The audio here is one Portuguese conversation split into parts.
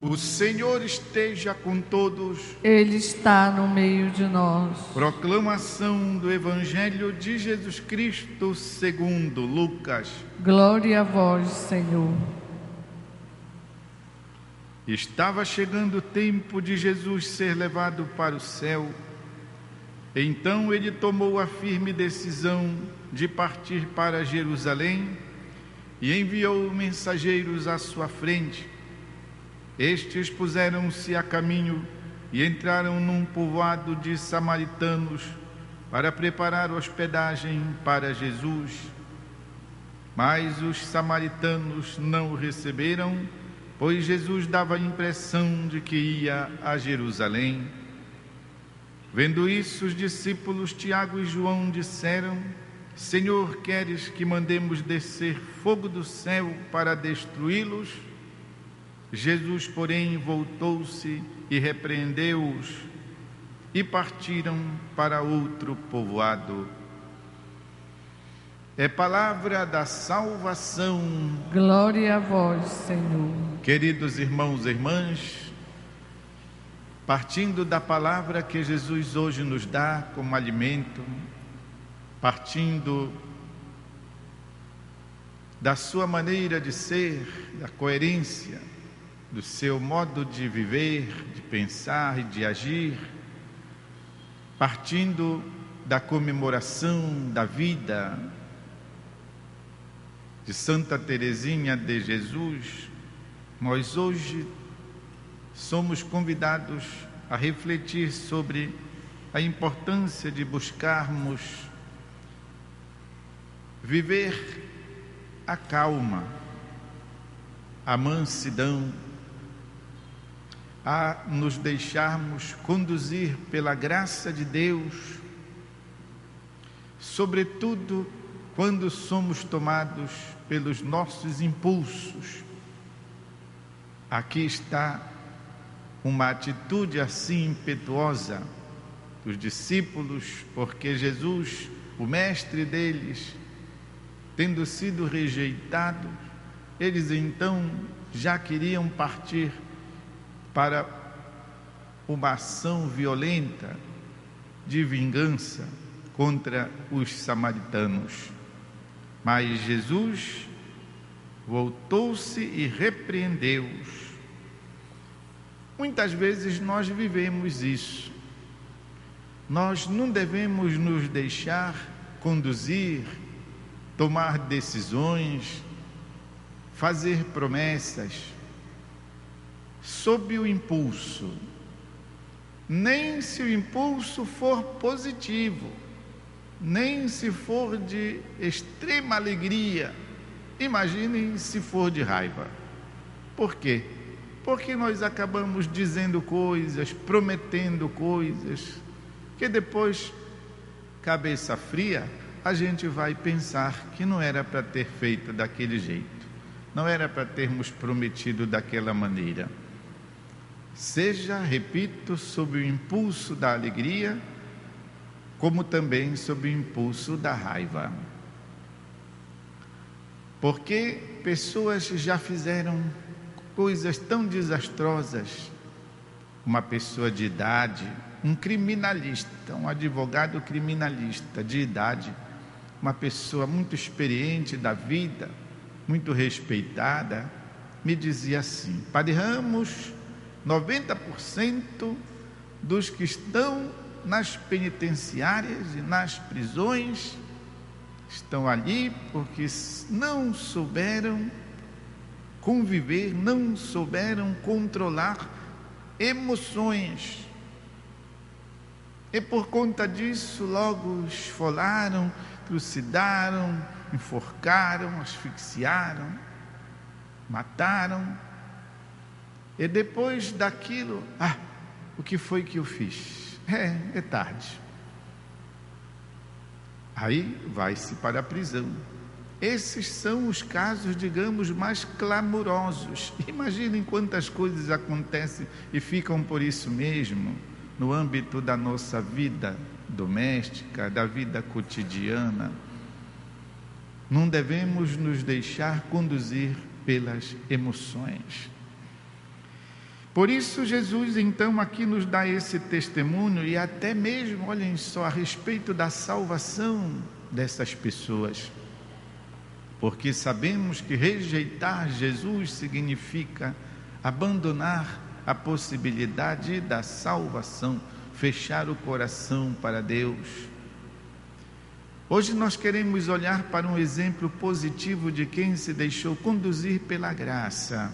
O Senhor esteja com todos. Ele está no meio de nós. Proclamação do Evangelho de Jesus Cristo segundo Lucas. Glória a vós, Senhor. Estava chegando o tempo de Jesus ser levado para o céu. Então ele tomou a firme decisão de partir para Jerusalém e enviou mensageiros à sua frente. Estes puseram-se a caminho e entraram num povoado de samaritanos para preparar hospedagem para Jesus. Mas os samaritanos não o receberam, pois Jesus dava a impressão de que ia a Jerusalém. Vendo isso, os discípulos Tiago e João disseram: Senhor, queres que mandemos descer fogo do céu para destruí-los? Jesus, porém, voltou-se e repreendeu-os, e partiram para outro povoado. É palavra da salvação. Glória a vós, Senhor. Queridos irmãos e irmãs, partindo da palavra que Jesus hoje nos dá como alimento, partindo da sua maneira de ser, da coerência, do seu modo de viver, de pensar e de agir, partindo da comemoração da vida de Santa Teresinha de Jesus, nós hoje somos convidados a refletir sobre a importância de buscarmos viver a calma, a mansidão, a nos deixarmos conduzir pela graça de Deus, sobretudo quando somos tomados pelos nossos impulsos. Aqui está uma atitude assim impetuosa dos discípulos, porque Jesus, o mestre deles, tendo sido rejeitado, eles então já queriam partir para uma ação violenta de vingança contra os samaritanos. Mas Jesus voltou-se e repreendeu-os. Muitas vezes nós vivemos isso. Nós não devemos nos deixar conduzir, tomar decisões, fazer promessas sob o impulso, nem se o impulso for positivo, nem se for de extrema alegria. Imaginem se for de raiva. Por quê? Porque nós acabamos dizendo coisas, prometendo coisas, que depois, cabeça fria, a gente vai pensar que não era para ter feito daquele jeito, não era para termos prometido daquela maneira. Seja, repito, sob o impulso da alegria, como também sob o impulso da raiva. Porque pessoas já fizeram coisas tão desastrosas. Uma pessoa de idade, um criminalista, um advogado criminalista de idade, uma pessoa muito experiente da vida, muito respeitada, me dizia assim: Padre Ramos, 90% dos que estão nas penitenciárias e nas prisões estão ali porque não souberam conviver, não souberam controlar emoções. E por conta disso logo esfolaram, trucidaram, enforcaram, asfixiaram, mataram. E depois daquilo, o que foi que eu fiz? É tarde. Aí vai-se para a prisão. Esses são os casos, digamos, mais clamorosos. Imaginem quantas coisas acontecem e ficam por isso mesmo no âmbito da nossa vida doméstica, da vida cotidiana. Não devemos nos deixar conduzir pelas emoções. Por isso Jesus então aqui nos dá esse testemunho, e até mesmo, olhem só, a respeito da salvação dessas pessoas. Porque sabemos que rejeitar Jesus significa abandonar a possibilidade da salvação, fechar o coração para Deus. Hoje nós queremos olhar para um exemplo positivo de quem se deixou conduzir pela graça.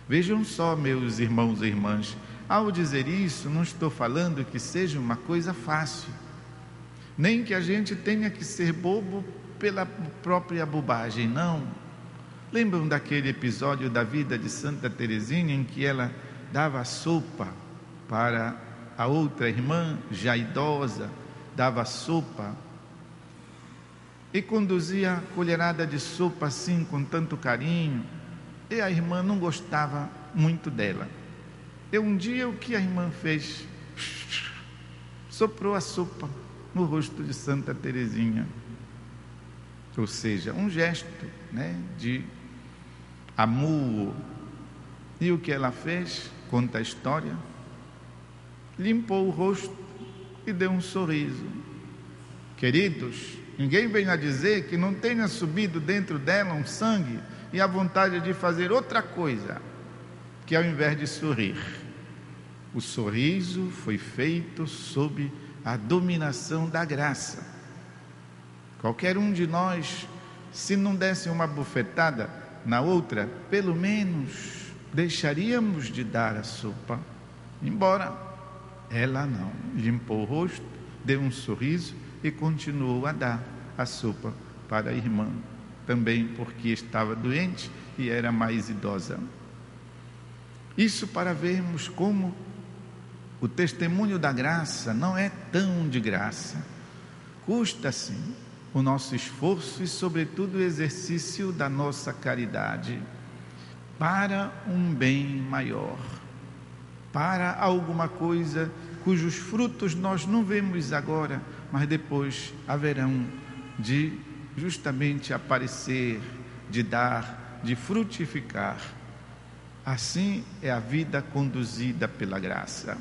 Vejam só, meus irmãos e irmãs, ao dizer isso, não estou falando que seja uma coisa fácil, nem que a gente tenha que ser bobo pela própria bobagem, não. Lembram daquele episódio da vida de Santa Teresinha em que ela dava sopa para a outra irmã, já idosa, dava sopa e conduzia a colherada de sopa assim com tanto carinho, e a irmã não gostava muito dela. E um dia o que a irmã fez? Soprou a sopa no rosto de Santa Teresinha. Ou seja, um gesto, de amor. E o que ela fez? Conta a história. Limpou o rosto e deu um sorriso. Queridos, ninguém venha dizer que não tenha subido dentro dela um sangue e a vontade de fazer outra coisa, que ao invés de sorrir. O sorriso foi feito sob a dominação da graça. Qualquer um de nós, se não desse uma bufetada na outra, pelo menos deixaríamos de dar a sopa. Embora ela não, limpou o rosto, deu um sorriso e continuou a dar a sopa para a irmã, também porque estava doente e era mais idosa. Isso para vermos como o testemunho da graça não é tão de graça. Custa sim o nosso esforço e sobretudo o exercício da nossa caridade para um bem maior, para alguma coisa cujos frutos nós não vemos agora, mas depois haverão de justamente aparecer, de dar, de frutificar. Assim é a vida conduzida pela graça.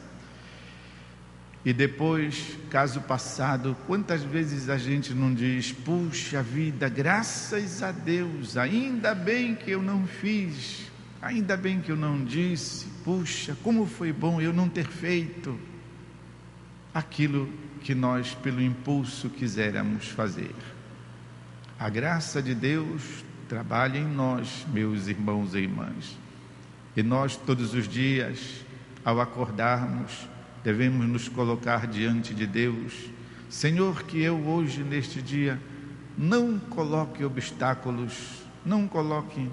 E depois, caso passado, quantas vezes a gente não diz: puxa vida, graças a Deus, ainda bem que eu não fiz, ainda bem que eu não disse, puxa, como foi bom eu não ter feito aquilo que nós, pelo impulso, quiséramos fazer. A graça de Deus trabalha em nós, meus irmãos e irmãs, e nós todos os dias, ao acordarmos, devemos nos colocar diante de Deus: Senhor, que eu hoje, neste dia, não coloque obstáculos, não coloque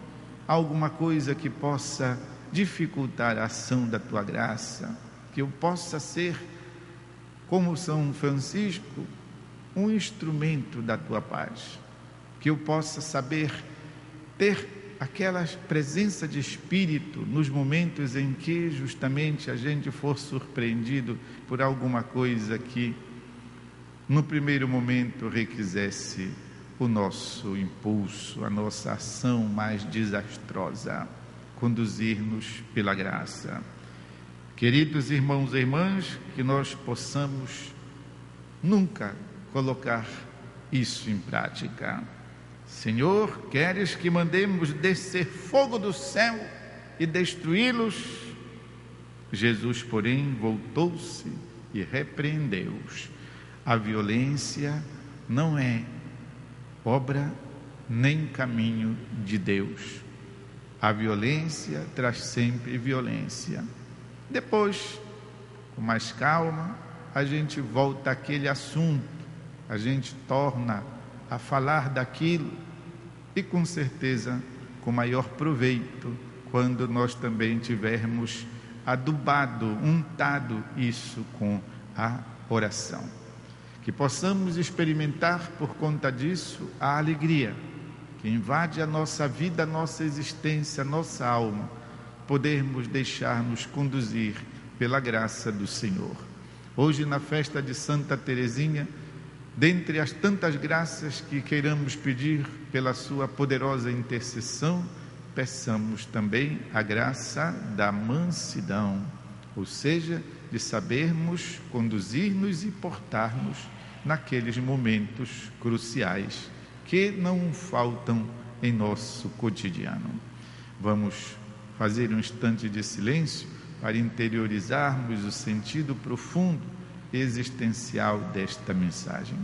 alguma coisa que possa dificultar a ação da Tua graça, que eu possa ser, como São Francisco, um instrumento da Tua paz, que eu possa saber ter aquela presença de espírito nos momentos em que justamente a gente for surpreendido por alguma coisa que no primeiro momento requisesse o nosso impulso, a nossa ação mais desastrosa, conduzir-nos pela graça. Queridos irmãos e irmãs, que nós possamos nunca colocar isso em prática. Senhor, queres que mandemos descer fogo do céu e destruí-los? Jesus, porém, voltou-se e repreendeu-os. A violência não é obra nem caminho de Deus. A violência traz sempre violência. Depois, com mais calma, a gente volta àquele assunto, a gente torna a falar daquilo, e com certeza com maior proveito quando nós também tivermos adubado, untado isso com a oração. Que possamos experimentar por conta disso a alegria que invade a nossa vida, a nossa existência, a nossa alma, podermos deixar-nos conduzir pela graça do Senhor. Hoje, na festa de Santa Teresinha, dentre as tantas graças que queiramos pedir pela sua poderosa intercessão, peçamos também a graça da mansidão, ou seja, de sabermos conduzir-nos e portar-nos naqueles momentos cruciais que não faltam em nosso cotidiano. Vamos fazer um instante de silêncio para interiorizarmos o sentido profundo existencial desta mensagem.